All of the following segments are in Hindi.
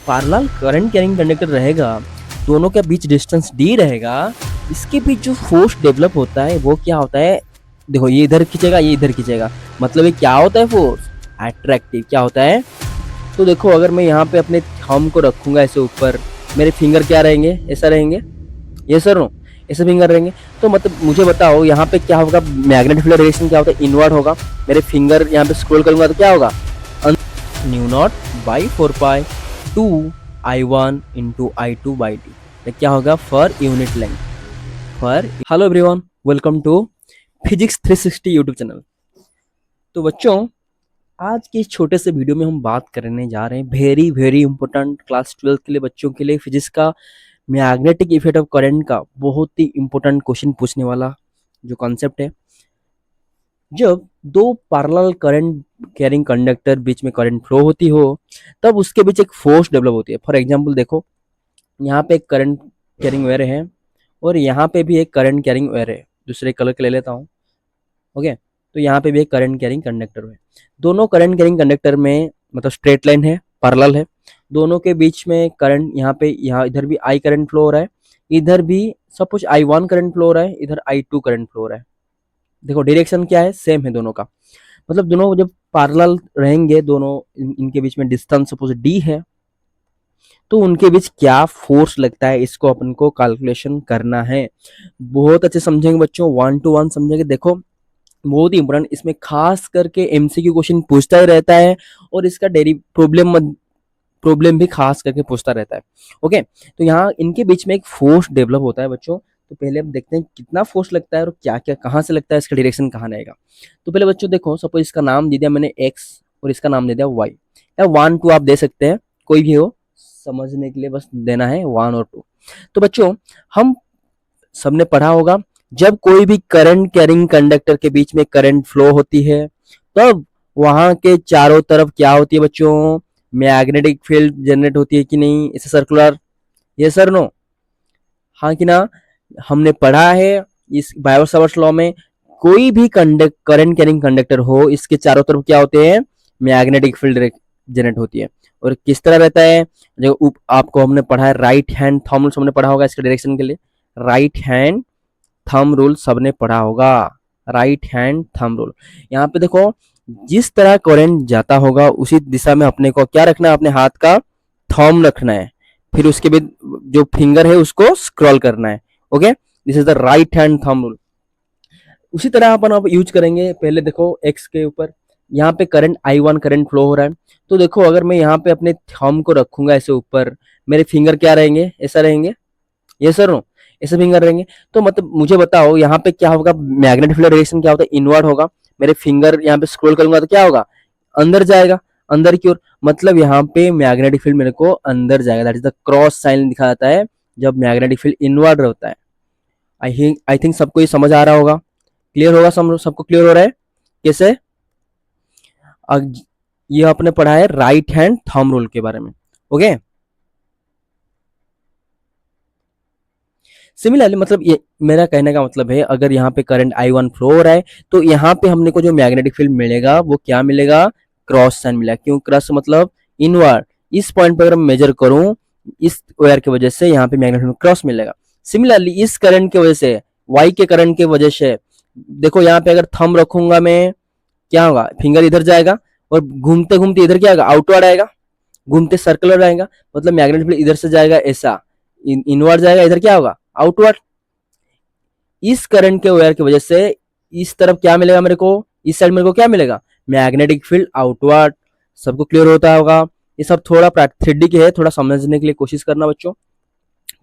पैरेलल करंट कैरिंग कंडक्टर रहेगा, दोनों के बीच डिस्टेंस d रहेगा, इसके बीच जो फोर्स डेवलप होता है वो क्या होता है, देखो ये इधर खींचेगा ये इधर खींचेगा, मतलब ये क्या होता है फोर्स, अट्रैक्टिव। क्या होता है, तो देखो अगर मैं यहाँ पे अपने थंब को रखूंगा ऐसे ऊपर, मेरे फिंगर क्या रहेंगे, ऐसा रहेंगे, ये सर नो ऐसे फिंगर रहेंगे, तो मतलब मुझे बताओ यहाँ पे क्या होगा, मैग्नेटिक फील्ड डायरेक्शन क्या होता है, इनवर्ड होगा। मेरे फिंगर यहाँ पे स्क्रॉल करूंगा तो क्या होगा, mu naught by 4 pi 2 I1 into I2 by T, क्या होगा for unit length for. Hello everyone, welcome to physics 360 YouTube channel. तो बच्चों, आज के इस छोटे से वीडियो में हम बात करने जा रहे हैं वेरी वेरी इंपॉर्टेंट क्लास 12 के लिए बच्चों के लिए फिजिक्स का मैग्नेटिक इफेक्ट ऑफ करंट का बहुत ही इंपॉर्टेंट क्वेश्चन पूछने वाला जो कॉन्सेप्ट है। जब दो पैरेलल करंट कैरिंग कंडक्टर बीच में करंट फ्लो होती हो तब उसके बीच एक फोर्स डेवलप होती है। फॉर एग्जांपल देखो, यहाँ पे एक करंट कैरिंग वायर है और यहाँ पे भी एक करंट कैरिंग वायर है, दूसरे कलर के ले लेता हूँ। ओके, तो यहाँ पे भी एक करंट कैरिंग कंडक्टर है। दोनों करंट कैरिंग कंडक्टर में मतलब स्ट्रेट लाइन है, पैरेलल है, दोनों के बीच में करंट यहाँ पे यहाँ इधर भी आई करंट फ्लो हो रहा है, इधर भी सपोज I1 करंट फ्लो हो रहा है, इधर I2 करंट फ्लो हो रहा है। देखो डायरेक्शन क्या है, सेम है दोनों का, मतलब दोनों जब पैरेलल रहेंगे, दोनों इनके बीच में डिस्टेंस सपोज d है, तो उनके बीच क्या फोर्स लगता है इसको अपन को कैलकुलेशन करना है। बहुत अच्छे समझेंगे बच्चों, 1 to 1 समझेंगे। देखो बहुत ही इंपॉर्टेंट, इसमें खास करके एमसीक्यू क्वेश्चन पूछता ही रहता है और इसका डेरी प्रॉब्लम भी खास करके पूछता रहता है। ओके, तो यहाँ इनके बीच में एक फोर्स डेवलप होता है बच्चों। तो पहले हम देखते हैं कितना फोर्स लगता है और क्या क्या कहाँ से लगता है, इसका डायरेक्शन कहाँ रहेगा। तो पहले बच्चों देखो, सपोज इसका नाम दे दिया मैंने एक्स और इसका नाम दे दिया वाई, या 1 2 आप दे सकते हैं, कोई भी हो, समझने के लिए बस देना है 1 और 2। तो बच्चों हम सबने पढ़ा होगा, जब कोई भी करंट कैरिंग कंडक्टर के बीच में करंट फ्लो होती है तब वहां के चारों तरफ क्या होती है बच्चों, मैग्नेटिक फील्ड जनरेट होती है कि नहीं, इसे सर्कुलर, ये सर नो, हाँ कि ना। हमने पढ़ा है इस बायो-सावर्ट्स लॉ में, कोई भी करंट कैरिंग कंडक्टर हो इसके चारों तरफ क्या होते हैं, मैग्नेटिक फील्ड जनरेट होती है। और किस तरह रहता है, जो आपको हमने पढ़ा है राइट हैंड थंब रूल, हमने पढ़ा होगा इसके डायरेक्शन के लिए, राइट हैंड थंब रूल सबने पढ़ा होगा, राइट हैंड थंब रूल। यहाँ पे देखो, जिस तरह करंट जाता होगा उसी दिशा में अपने को क्या रखना है, अपने हाथ का थंब रखना है, फिर उसके बाद जो फिंगर है उसको स्क्रॉल करना है। Okay, this is the right hand thumb rule. उसी तरह अपन अब यूज करेंगे। पहले देखो एक्स के ऊपर यहाँ पे करंट I1 करंट फ्लो हो रहा है, तो देखो अगर मैं यहाँ पे अपने थंब को रखूंगा ऐसे ऊपर, मेरे फिंगर क्या रहेंगे, ऐसा रहेंगे, ये सर नो ऐसे फिंगर रहेंगे। तो मतलब मुझे बताओ यहाँ पे क्या होगा, मैग्नेटिक फील्ड डायरेक्शन क्या होता है, इनवर्ड होगा। मेरे फिंगर यहाँ पे स्क्रॉल करूंगा तो क्या होगा, अंदर जाएगा, अंदर की ओर, मतलब यहाँ पे मैग्नेटिक फील्ड मेरे को अंदर जाएगा, that is the cross sign दिखा जाता है जब मैग्नेटिक फील्ड इनवर्ड होता है। आई थिंक सबको ये समझ आ रहा होगा, क्लियर होगा, सबको क्लियर हो रहा है कैसे। ये आपने पढ़ा है राइट हैंड थंब रूल के बारे में। ओके, सिमिलरली मतलब ये मेरा कहने का मतलब है, अगर यहाँ पे करंट I1 फ्लो हो रहा है तो यहाँ पे हमने को जो मैग्नेटिक फील्ड मिलेगा वो क्या मिलेगा, क्रॉस साइन मिलेगा। क्यों क्रॉस, मतलब इनवर्ड। इस पॉइंट पर अगर मैं मेजर करूं, इस वायर की वजह से यहाँ पे मैग्नेटिक फील्ड क्रॉस मिलेगा। सिमिलरली इस करंट की वजह से, वाई के करंट की वजह से, देखो यहाँ पे अगर थंब रखूंगा मैं, क्या होगा, फिंगर इधर जाएगा और घूमते घूमते इधर क्या आएगा, आउटवर्ड आएगा, घूमते सर्कुलर आएगा, मतलब मैग्नेटिक फील्ड इधर से जाएगा ऐसा, इनवर्ड जाएगा, इधर क्या होगा, आउटवर्ड। इस करंट के वायर की वजह से इस तरफ क्या मिलेगा मेरे को, इस साइड मेरे को क्या मिलेगा, मैग्नेटिक फील्ड आउटवर्ड। सबको क्लियर होता होगा। ये सब थोड़ा थ्री के है, थोड़ा समझने के लिए कोशिश करना बच्चों।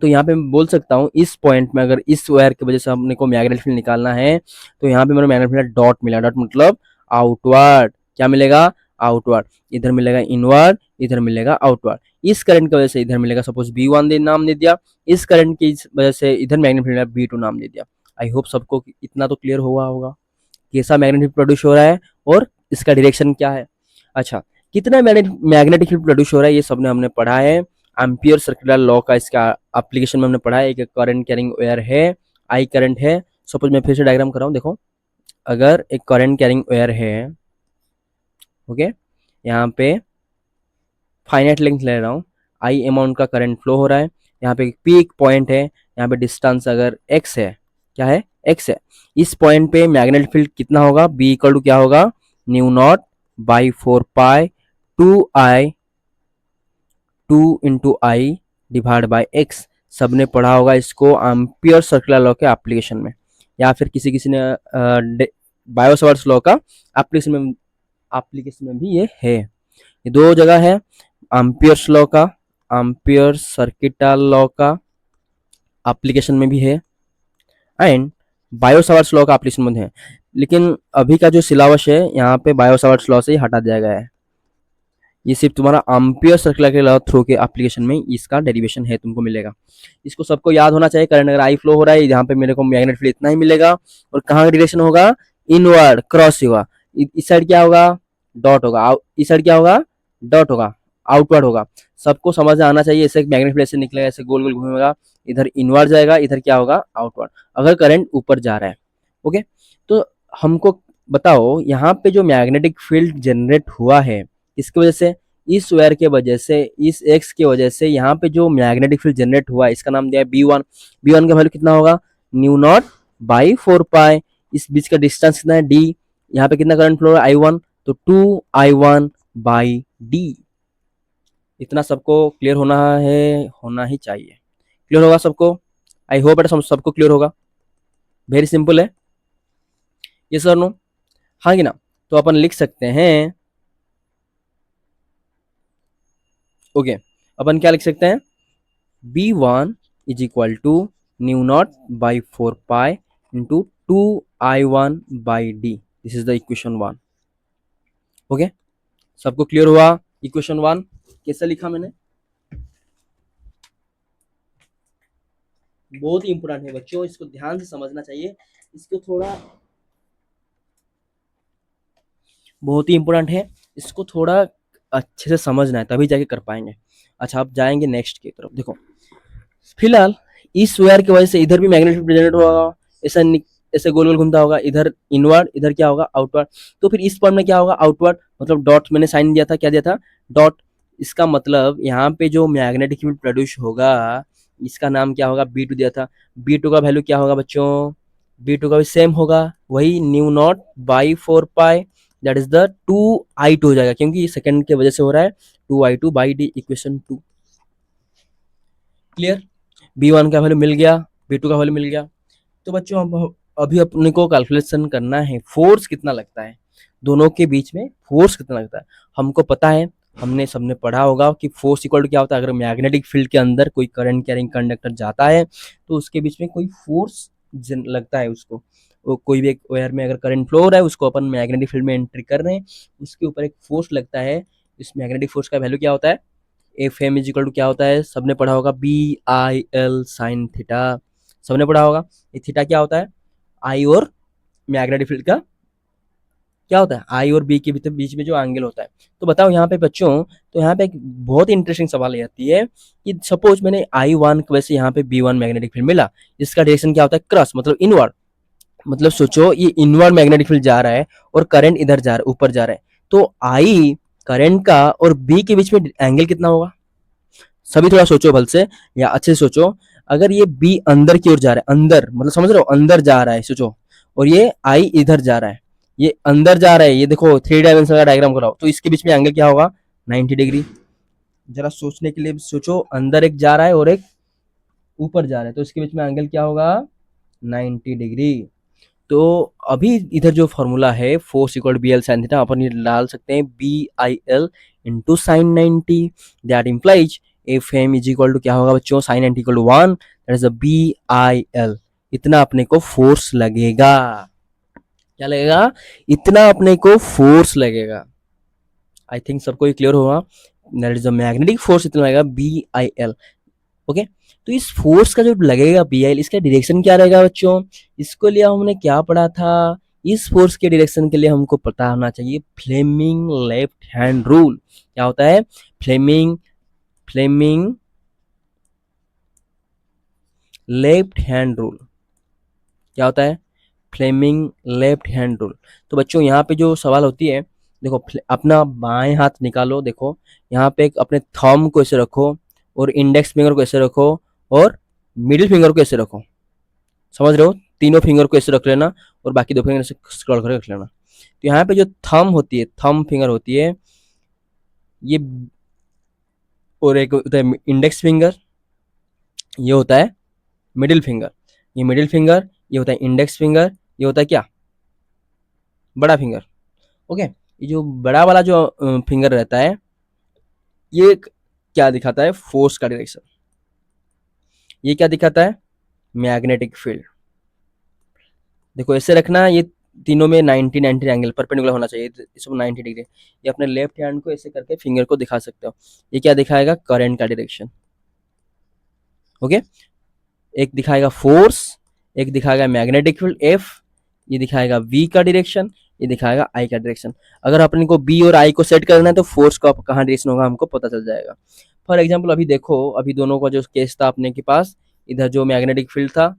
तो यहाँ पे मैं बोल सकता हूँ, इस पॉइंट में अगर इस वायर की वजह से हमने को मैग्नेटिक फील्ड निकालना है तो यहाँ पे मेरा मैग्नेटिक फील्ड डॉट मिला, डॉट मतलब आउटवर्ड, क्या मिलेगा, आउटवर्ड। इधर मिलेगा इनवर्ड, इधर मिलेगा आउटवर्ड। इस करंट की वजह से इधर मिलेगा, सपोज B1 नाम दे दिया, इस करंट की वजह से इधर मैग्नेटिक फील्ड B2 नाम दे दिया। आई होप सबको इतना तो क्लियर हुआ होगा कैसा मैग्नेटिक प्रोड्यूस हो रहा है और इसका डायरेक्शन क्या है। अच्छा, कितना मैग्नेटिक फील्ड प्रोड्यूस हो रहा है ये सबने हमने पढ़ा है, एम्पियर सर्कुलर लॉ का इसका एप्लीकेशन में हमने पढ़ा है। एक करंट कैरिंग वायर है, आई करंट है, सपोज मैं फिर से डायग्राम कर रहा हूँ। देखो अगर एक करंट कैरिंग वायर है, ओके, यहाँ पे फाइनाइट लेंथ ले रहा हूँ, आई अमाउंट का करंट फ्लो हो रहा है, यहाँ पे पीक पॉइंट है, यहाँ पे डिस्टेंस अगर x है, क्या है, x है, इस पॉइंट पे मैग्नेटिक फील्ड कितना होगा, b इक्वल टू क्या होगा, mu naught by 4 pi 2i 2 × I divide by x। सबने पढ़ा होगा इसको एम्पियर सर्कुलर लॉ के एप्लीकेशन में, या फिर किसी किसी ने बायो-सावर्ट्स लॉ का एप्लीकेशन में भी ये है। ये दो जगह है, एम्पियर्स लॉ का, एम्पियर सर्किटल लॉ का एप्लीकेशन में भी है, एंड बायो-सावर्ट्स लॉ का एप्लीकेशन में है। लेकिन अभी का जो सिलेबस है यहाँ पे बायो-सावर्ट्स लॉ से ही हटा दिया गया है। ये सिर्फ तुम्हारा एम्पियर सर्कुलर के लॉ थ्रू के एप्लीकेशन में इसका डेरिवेशन है, तुमको मिलेगा। इसको सबको याद होना चाहिए। करंट अगर आई फ्लो हो रहा है, यहाँ पे मेरे को मैग्नेटिक फील्ड इतना ही मिलेगा, और कहाँ का डायरेक्शन होगा, इनवर्ड क्रॉस होगा। इस साइड क्या होगा, डॉट होगा, इस साइड क्या होगा, डॉट होगा, आउटवर्ड होगा। सबको समझ आना चाहिए। ऐसे मैग्नेटिक फील्ड से निकलेगा, ऐसे गोल गोल घूमेगा, इधर इनवर्ड जाएगा, इधर क्या होगा, आउटवर्ड, अगर करंट ऊपर जा रहा है। ओके, तो हमको बताओ यहाँ पे जो मैग्नेटिक फील्ड जनरेट हुआ है इसकी वजह से, इस वायर के वजह से, इस एक्स की वजह से यहाँ पे जो मैग्नेटिक फील्ड जनरेट हुआ है इसका नाम दिया है B1। B1 का वैल्यू कितना होगा, न्यू नॉट बाई 4 पाई, इस बीच का डिस्टेंस कितना है D, यहाँ पे कितना करंट फ्लो है I1, तो 2I1 बाई D। इतना सबको क्लियर होना है, होना ही चाहिए। क्लियर होगा सबको, आई होप बेटा सबको क्लियर होगा। वेरी सिंपल है, ये सर नो, हाँ कि ना। तो अपन लिख सकते हैं, ओके, अपन क्या लिख सकते हैं, B1 is equal to mu naught by 4 pi into 2I1 by D। This is the equation 1। Okay, सबको क्लियर हुआ। इक्वेशन 1 कैसे लिखा मैंने, बहुत ही इंपॉर्टेंट है बच्चों, इसको ध्यान से समझना चाहिए। इसको थोड़ा, बहुत ही इंपॉर्टेंट है, इसको थोड़ा अच्छे से समझना है, तभी जाके कर पाएंगे। अच्छा, अब जाएंगे नेक्स्ट की तरफ। देखो, फिलहाल इस वायर की वजह से इधर भी मैग्नेटिक फील्ड जनरेट होगा, ऐसा ऐसे गोल गोल घूमता होगा, इधर इनवर्ड, इधर क्या होगा, आउटवर्ड। तो फिर इस पॉइंट में क्या होगा, आउटवर्ड, मतलब डॉट मैंने साइन दिया था, क्या दिया था, डॉट। इसका मतलब यहाँ पे जो मैग्नेटिक फील्ड प्रोड्यूस होगा इसका नाम क्या होगा, B2 दिया था। B2 का वैल्यू क्या होगा बच्चों, B2 का भी सेम होगा, वही new naught by 4 pi, that is the 2I2 हो जाएगा, क्योंकि सेकंड की वजह से हो रहा है, 2I2 by D, equation 2। Clear, B1 का वैल्यू मिल गया, B2 का वैल्यू मिल गया। तो बच्चों अब अभी अपने को कैलकुलेशन करना है, फोर्स कितना लगता है दोनों के बीच में, फोर्स कितना लगता है। हमको पता है, हमने सबने पढ़ा होगा कि फोर्स इक्वल टू क्या होता है, अगर मैग्नेटिक फील्ड के अंदर कोई करंट कैरिंग कंडक्टर जाता है तो उसके बीच में कोई फोर्स लगता है उसको। कोई भी एक वायर में अगर करंट फ्लो हो रहा है, उसको अपन मैग्नेटिक फील्ड में एंट्री कर रहे हैं, उसके ऊपर एक फोर्स लगता है। इस मैग्नेटिक फोर्स का वैल्यू क्या होता है, F M is equal to क्या होता है, सबने पढ़ा होगा, BIL साइन थीटा, सबने पढ़ा होगा। ये थीटा क्या होता है, आई और मैग्नेटिक फील्ड का क्या होता है, आई और बी के बीच में जो एंगल होता है। तो बताओ यहाँ पे बच्चों, तो यहाँ पे एक बहुत इंटरेस्टिंग सवाल आती है कि सपोज मैंने I1 की वजह से यहाँ पे B1 मैग्नेटिक फील्ड मिला, इसका डायरेक्शन क्या होता है, क्रॉस, मतलब इनवर्ड। मतलब सोचो ये इनवर्ड मैग्नेटिक फील्ड जा रहा है और करंट इधर जा रहा है, ऊपर जा रहा है, तो आई करंट का और बी के बीच में एंगल कितना होगा। सभी थोड़ा सोचो भल से, या अच्छे से सोचो। अगर ये बी अंदर की ओर जा रहा है, अंदर मतलब समझ रहे हो, अंदर जा रहा है, सोचो, और ये आई इधर जा रहा है, ये अंदर जा रहा है, ये देखो 3 डायमेंशन का डायग्राम कराओ, तो इसके बीच में एंगल क्या होगा, 90 डिग्री। जरा सोचने के लिए सोचो, अंदर एक जा रहा है और एक ऊपर जा रहा है, तो इसके बीच में एंगल क्या होगा, 90 डिग्री। तो अभी इधर जो फॉर्मूला है, force equal BL sine theta, अपन ये डाल सकते हैं BIL into sine 90, that implies F M is equal to क्या होगा बच्चों, sine 90 equal to 1, that is BIL। इतना अपने को फोर्स लगेगा, क्या लगेगा, इतना अपने को फोर्स लगेगा। आई थिंक सबको क्लियर होगा, that is the magnetic force, इतना लगेगा BIL। ओके, तो इस फोर्स का जो लगेगा BIL, इसका डायरेक्शन क्या रहेगा बच्चों, इसको लिए हमने क्या पढ़ा था, इस फोर्स के डायरेक्शन के लिए हमको पता होना चाहिए फ्लेमिंग लेफ्ट हैंड रूल। क्या होता है, फ्लेमिंग लेफ्ट हैंड रूल, क्या होता है, फ्लेमिंग लेफ्ट हैंड रूल। तो बच्चों यहाँ पे जो सवाल होती है, देखो अपना बाएं हाथ निकालो, देखो यहाँ पे एक अपने थंब को ऐसे रखो, और इंडेक्स फिंगर को ऐसे रखो और मिडिल फिंगर को ऐसे रखो, समझ रहे हो? तीनों फिंगर को ऐसे रख लेना और बाकी दो फिंगर ऐसे स्क्रॉल करके रख लेना। तो यहाँ पे जो थंब होती है, थंब फिंगर होती है ये, और एक होता है इंडेक्स फिंगर, ये होता है मिडिल फिंगर, ये मिडिल फिंगर, ये होता है इंडेक्स फिंगर, ये होता है क्या, बड़ा फिंगर। ओके, ये जो बड़ा वाला जो फिंगर रहता है ये क्या दिखाता है, फोर्स का डायरेक्शन। ये क्या दिखाता है, मैग्नेटिक फील्ड। देखो ऐसे रखना, ये तीनों में 90 90 एंगल परपेंडिकुलर होना चाहिए, इसमें 90 डिग्री। ये अपने लेफ्ट हैंड को ऐसे करके फिंगर को दिखा सकते हो। ये क्या दिखाएगा, करंट का डायरेक्शन। ओके, एक दिखाएगा फोर्स, एक दिखाएगा मैग्नेटिक फील्ड एफ, ये दिखाएगा वी का डायरेक्शन, ये दिखाएगा आई का डायरेक्शन। अगर अपने को बी और आई को सेट करना है तो फोर्स का कहाँ डायरेक्शन होगा हमको पता चल जाएगा। फॉर एग्जाम्पल अभी देखो, अभी दोनों का जो केस था अपने के पास, इधर जो मैग्नेटिक फील्ड था,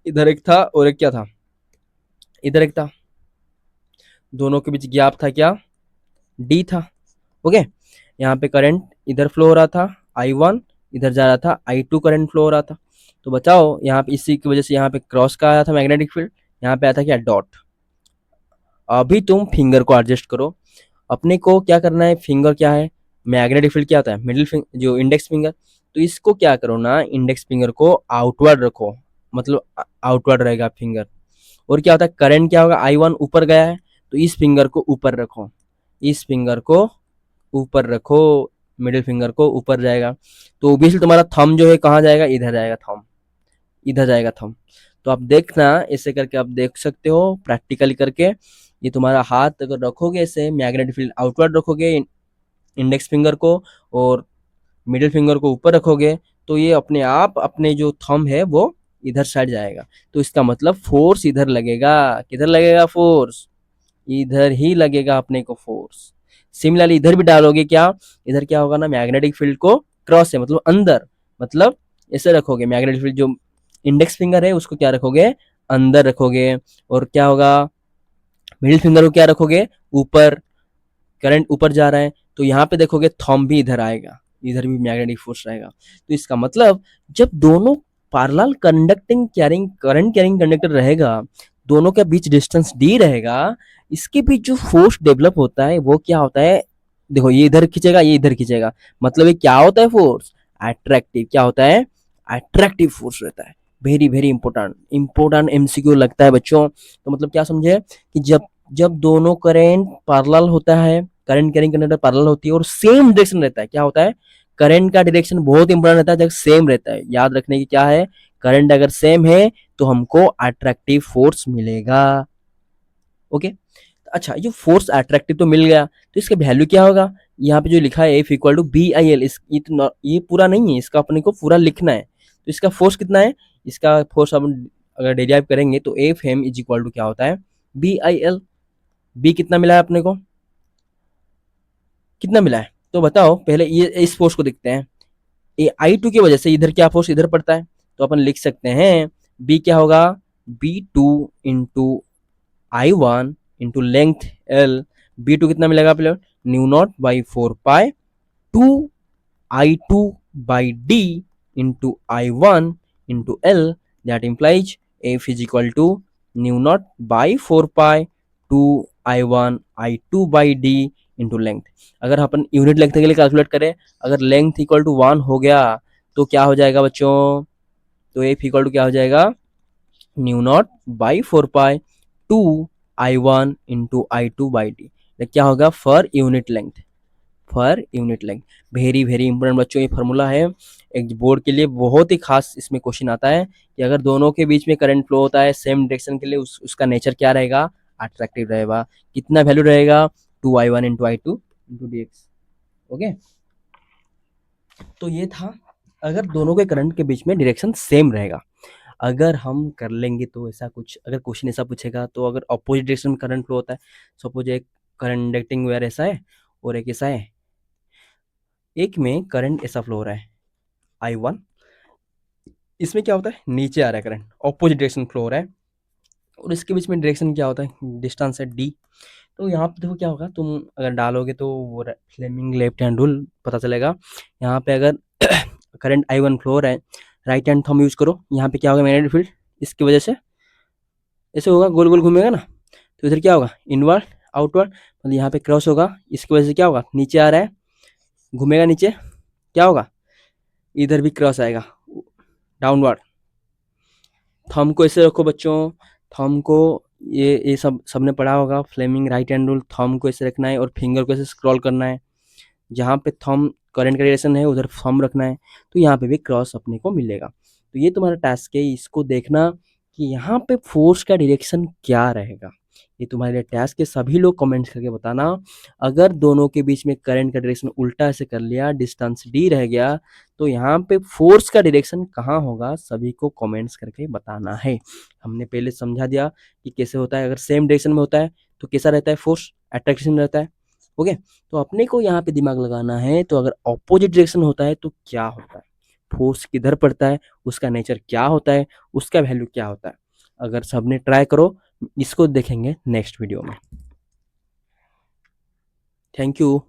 इधर एक था और एक क्या था, इधर एक था, दोनों के बीच गैप था क्या, डी था। ओके, यहाँ पे करंट इधर फ्लो हो रहा था I1, इधर जा रहा था I2 करंट फ्लो हो रहा था। तो बताओ यहाँ पे इसी की वजह से यहाँ पे क्रॉस का आया था मैग्नेटिक फील्ड, यहाँ पे आया था क्या, डॉट। अभी तुम फिंगर को एडजस्ट करो, अपने को क्या करना है, फिंगर क्या है, मैग्नेटिक फील्ड क्या होता है, मिडिल फिंगर जो इंडेक्स फिंगर, तो इसको क्या करो ना, इंडेक्स फिंगर को आउटवर्ड रखो, मतलब आउटवर्ड रहेगा फिंगर। और क्या होता है, करंट क्या होगा, I1 ऊपर गया है तो इस फिंगर को ऊपर रखो, इस फिंगर को ऊपर रखो, मिडिल फिंगर को ऊपर जाएगा। तो ओबियसली तुम्हारा थंब जो है कहाँ जाएगा, इधर जाएगा थंब, इधर जाएगा थंब। तो आप देखना ऐसे करके आप देख सकते हो प्रैक्टिकली करके। ये तुम्हारा हाथ अगर रखोगे ऐसे, मैग्नेटिक फील्ड आउटवर्ड रखोगे इंडेक्स फिंगर को, और मिडिल फिंगर को ऊपर रखोगे, तो ये अपने आप अपने जो थंब है वो इधर साइड जाएगा। तो इसका मतलब फोर्स इधर लगेगा, किधर लगेगा फोर्स, इधर ही लगेगा अपने को फोर्स। सिमिलरली इधर भी डालोगे क्या, इधर क्या होगा ना, मैग्नेटिक फील्ड को क्रॉस है मतलब अंदर, मतलब ऐसे रखोगे, मैग्नेटिक फील्ड जो इंडेक्स फिंगर है उसको क्या रखोगे, अंदर रखोगे। और क्या होगा, मिडिल फिंगर को क्या रखोगे, ऊपर, करंट ऊपर जा रहा है तो यहाँ पे देखोगे थंब भी इधर आएगा, इधर भी मैग्नेटिक फोर्स रहेगा। तो इसका मतलब जब दोनों parallel conducting carrying current carrying conductor रहेगा, दोनों के बीच डिस्टेंस डी रहेगा, इसके बीच जो फोर्स डेवलप होता है वो क्या होता है, देखो ये इधर खींचेगा ये इधर खींचेगा, मतलब ये क्या होता है फोर्स, अट्रैक्टिव। क्या होता है, अट्रैक्टिव फोर्स रहता है। Very very important important MCQ लगता है बच्चों। तो मतलब क्या समझे कि जब जब दोनों करंट पैरेलल होता है, करंट कैरिंग कंडक्टर पैरेलल होती है और सेम डायरेक्शन रहता है, क्या होता है, करंट का डायरेक्शन बहुत इंपॉर्टेंट रहता है जब सेम रहता है। याद रखने की क्या है, करंट अगर सेम है तो हमको अट्रैक्टिव फोर्स मिलेगा। ओके, अच्छा ये फोर्स अट्रैक्टिव तो मिल गया, तो इसका वैल्यू क्या होगा, यहाँ पे जो लिखा है F equal to B I L, ये पूरा नहीं है, इसका अपने को पूरा लिखना है। तो इसका फोर्स कितना है, इसका फोर्स हम अगर डेरिवेट करेंगे तो F M is equal to क्या होता है, बी आई एल। बी कितना मिला है अपने को, कितना मिला है, तो बताओ पहले ये इस फोर्स को देखते हैं। ये I2 की वजह से इधर क्या फोर्स इधर पड़ता है, तो अपन लिख सकते हैं बी क्या होगा, B2 into I1 into length L। B2 कितना मिलेगा पहले, mu naught by 4 pi 2 I2 by D into I1 into L, that implies F is equal to mu naught by 4 pi 2 I1 I2 by D into length. अगर अपन यूनिट लेंथ के लिए कैलकुलेट करें, अगर लेंथ इक्वल टू 1 हो गया तो क्या हो जाएगा बच्चों, तो एफ इक्वल टू क्या हो जाएगा, new naught by 4 pi 2 I1 into I2 by D, क्या होगा, for unit length, for unit length. Very very important बच्चों ये फार्मूला है, एक बोर्ड के लिए बहुत ही खास इसमें क्वेश्चन आता है कि अगर दोनों के बीच में करंट फ्लो होता है सेम डायरेक्शन के लिए, उसका नेचर क्या रहेगा, अट्रैक्टिव रहेगा। कितना वैल्यू रहेगा, 2I1 into I2 into D x. Okay, तो ये था अगर दोनों के करंट के बीच में डायरेक्शन सेम रहेगा। अगर हम कर लेंगे तो ऐसा कुछ, अगर क्वेश्चन ऐसा पूछेगा तो अगर अपोजिट डायरेक्शन में करंट फ्लो होता है, सपोज एक कंडक्टिंग वायर ऐसा है और एक ऐसा है, एक में करंट ऐसा फ्लो हो रहा है I1, इसमें क्या होता है, नीचे आ रहा है करंट, ऑपोजिट डायरेक्शन फ्लो हो रहा है, और इसके बीच में डायरेक्शन क्या होता है, डिस्टेंस है डी। तो यहाँ पे देखो क्या होगा, तुम अगर डालोगे तो वो फ्लेमिंग लेफ्ट हैंड रूल पता चलेगा। यहाँ पे अगर करंट I1 फ्लो हो रहा है, राइट हैंड थंब यूज करो, यहाँ पे क्या होगा मैग्नेटिक फील्ड, इसकी वजह से ऐसे होगा, गोल गोल घूमेगा ना, तो इधर क्या होगा इनवर्ड आउटवर्ड, मतलब यहाँ पे क्रॉस होगा, इसकी वजह से क्या होगा नीचे आ रहा है, घूमेगा नीचे, क्या होगा इधर भी क्रॉस आएगा डाउनवर्ड। थंब को ऐसे रखो बच्चों, थंब को ये सब सबने पढ़ा होगा, Fleming right hand rule, thumb को ऐसे रखना है और फिंगर को ऐसे स्क्रॉल करना है, जहाँ पे थंब करंट का डायरेक्शन है उधर थंब रखना है, तो यहाँ पे भी क्रॉस अपने को मिलेगा। तो ये तुम्हारा टास्क है, इसको देखना कि यहाँ पे फोर्स का डायरेक्शन क्या रहेगा। ये तुम्हारे लिए टास्क है, सभी लोग कमेंट्स करके बताना। अगर दोनों के बीच में करंट का डायरेक्शन उल्टा ऐसे कर लिया, डिस्टेंस डी रह गया, तो यहाँ पे फोर्स का डायरेक्शन कहाँ होगा, सभी को कमेंट्स करके बताना है। हमने पहले समझा दिया कि कैसे होता है, अगर सेम डायरेक्शन में होता है तो कैसा रहता है फोर्स, अट्रैक्शन रहता है। ओके, तो अपने को यहाँ पे दिमाग लगाना है, तो अगर ऑपोजिट डायरेक्शन होता है तो क्या होता है, फोर्स किधर पड़ता है, उसका नेचर क्या होता है, उसका वैल्यू क्या होता है। अगर सबने ट्राई करो, इसको देखेंगे नेक्स्ट वीडियो में। Thank you.